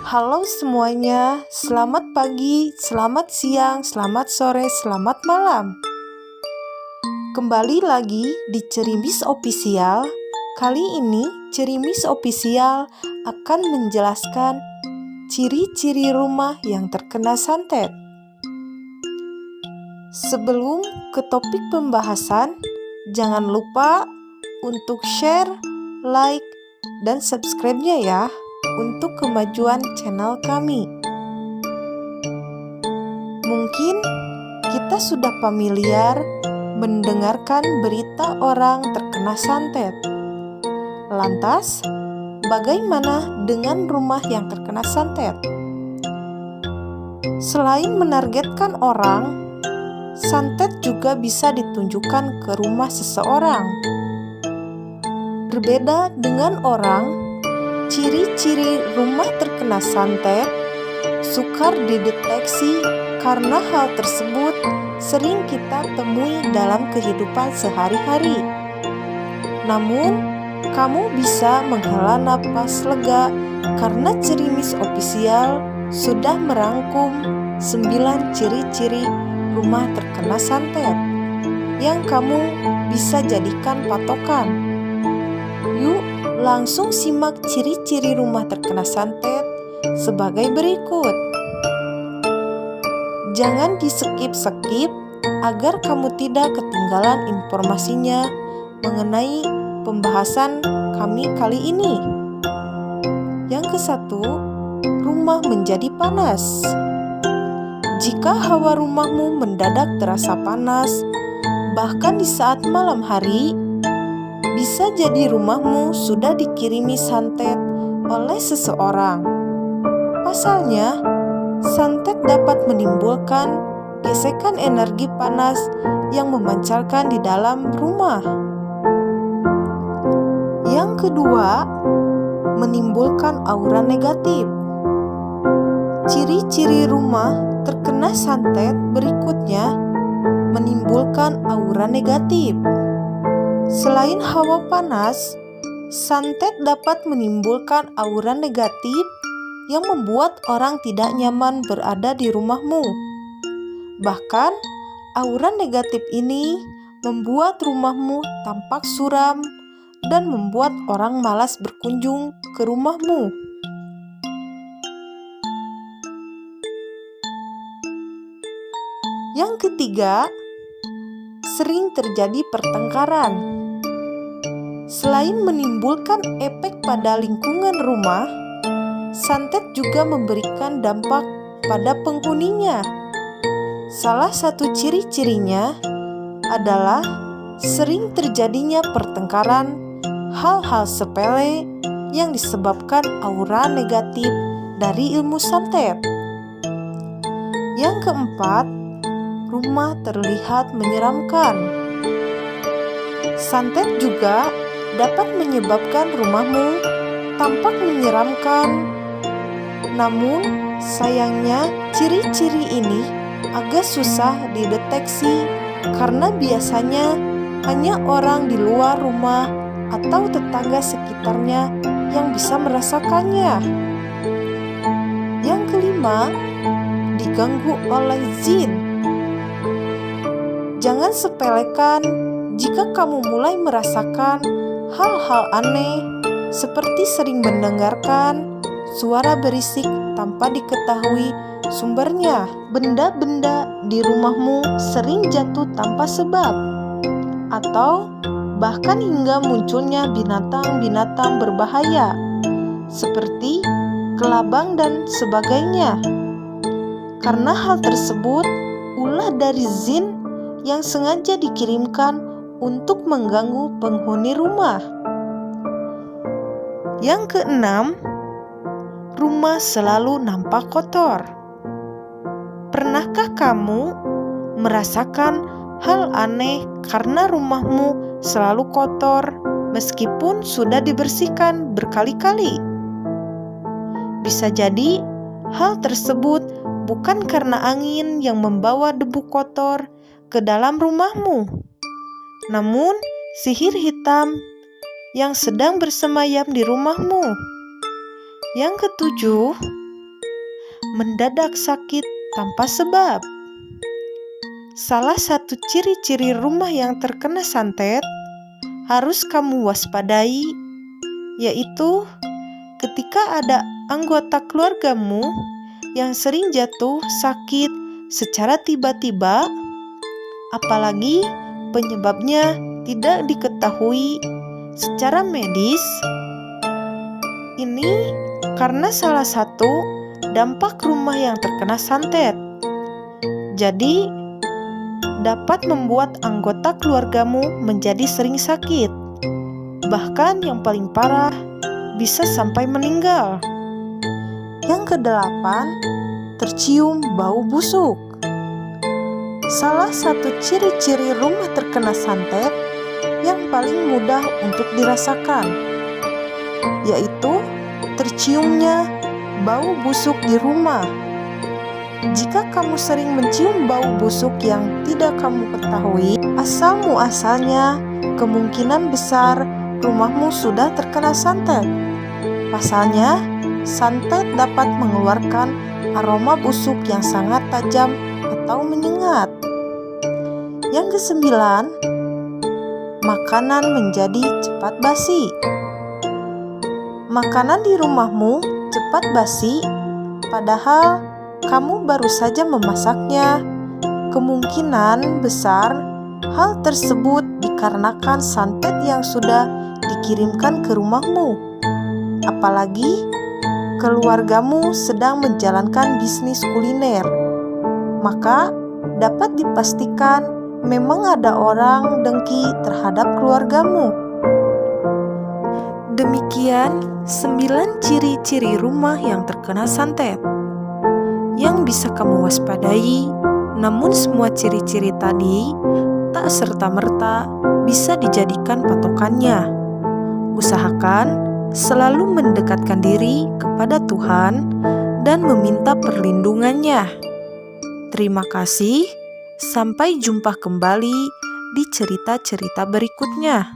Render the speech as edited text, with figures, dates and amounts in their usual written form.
Halo semuanya, selamat pagi, selamat siang, selamat sore, selamat malam. Kembali lagi di Cerimis Official. Kali ini Cerimis Official akan menjelaskan ciri-ciri rumah yang terkena santet. Sebelum ke topik pembahasan, jangan lupa untuk share, like, dan subscribe-nya ya untuk kemajuan channel kami. Mungkin kita sudah familiar mendengarkan berita orang terkena santet. Lantas, bagaimana dengan rumah yang terkena santet? Selain menargetkan orang, santet juga bisa ditunjukkan ke rumah seseorang. Berbeda dengan orang, ciri-ciri rumah terkena santet sukar dideteksi karena hal tersebut sering kita temui dalam kehidupan sehari-hari. Namun, kamu bisa menghela napas lega karena Cerimis Official sudah merangkum 9 ciri-ciri rumah terkena santet yang kamu bisa jadikan patokan. Yuk, langsung simak ciri-ciri rumah terkena santet sebagai berikut. Jangan di-skip agar kamu tidak ketinggalan informasinya mengenai pembahasan kami kali ini. Yang ke-1, rumah menjadi panas. Jika hawa rumahmu mendadak terasa panas, bahkan di saat malam hari, bisa jadi rumahmu sudah dikirimi santet oleh seseorang. Pasalnya, santet dapat menimbulkan gesekan energi panas yang memancarkan di dalam rumah. Yang kedua, menimbulkan aura negatif. Ciri-ciri rumah terkena santet berikutnya menimbulkan aura negatif. Selain hawa panas, santet dapat menimbulkan aura negatif yang membuat orang tidak nyaman berada di rumahmu. Bahkan, aura negatif ini membuat rumahmu tampak suram dan membuat orang malas berkunjung ke rumahmu. Yang ketiga, sering terjadi pertengkaran. Selain menimbulkan efek pada lingkungan rumah, santet juga memberikan dampak pada penghuninya. Salah satu ciri-cirinya adalah sering terjadinya pertengkaran, hal-hal sepele yang disebabkan aura negatif dari ilmu santet. Yang keempat, rumah terlihat menyeramkan. Santet juga dapat menyebabkan rumahmu tampak menyeramkan. Namun, sayangnya ciri-ciri ini agak susah dideteksi karena biasanya hanya orang di luar rumah atau tetangga sekitarnya yang bisa merasakannya. Yang kelima, diganggu oleh jin. Jangan sepelekan jika kamu mulai merasakan hal-hal aneh seperti sering mendengarkan suara berisik tanpa diketahui sumbernya. Benda-benda di rumahmu sering jatuh tanpa sebab, atau bahkan hingga munculnya binatang-binatang berbahaya seperti kelabang dan sebagainya. Karena hal tersebut ulah dari jin yang sengaja dikirimkan untuk mengganggu penghuni rumah. Yang keenam, rumah selalu nampak kotor. Pernahkah kamu merasakan hal aneh karena rumahmu selalu kotor meskipun sudah dibersihkan berkali-kali? Bisa jadi hal tersebut bukan karena angin yang membawa debu kotor ke dalam rumahmu, namun sihir hitam yang sedang bersemayam di rumahmu. Yang ketujuh, mendadak sakit tanpa sebab. Salah satu ciri-ciri rumah yang terkena santet harus kamu waspadai, yaitu ketika ada anggota keluargamu yang sering jatuh sakit secara tiba-tiba, apalagi penyebabnya tidak diketahui secara medis. Ini karena salah satu dampak rumah yang terkena santet. Jadi, dapat membuat anggota keluargamu menjadi sering sakit. Bahkan yang paling parah, bisa sampai meninggal. Yang kedelapan, tercium bau busuk. Salah satu ciri-ciri rumah terkena santet yang paling mudah untuk dirasakan, yaitu terciumnya bau busuk di rumah. Jika kamu sering mencium bau busuk yang tidak kamu ketahui asal-muasalnya, kemungkinan besar rumahmu sudah terkena santet. Pasalnya, santet dapat mengeluarkan aroma busuk yang sangat tajam atau menyengat. Yang kesembilan, makanan menjadi cepat basi. Makanan di rumahmu cepat basi, padahal kamu baru saja memasaknya. Kemungkinan besar hal tersebut dikarenakan santet yang sudah dikirimkan ke rumahmu. Apalagi keluargamu sedang menjalankan bisnis kuliner, maka dapat dipastikan memang ada orang dengki terhadap keluargamu. Demikian 9 ciri-ciri rumah yang terkena santet yang bisa kamu waspadai. Namun semua ciri-ciri tadi tak serta-merta bisa dijadikan patokannya. Usahakan selalu mendekatkan diri kepada Tuhan dan meminta perlindungannya. Terima kasih, sampai jumpa kembali di cerita-cerita berikutnya.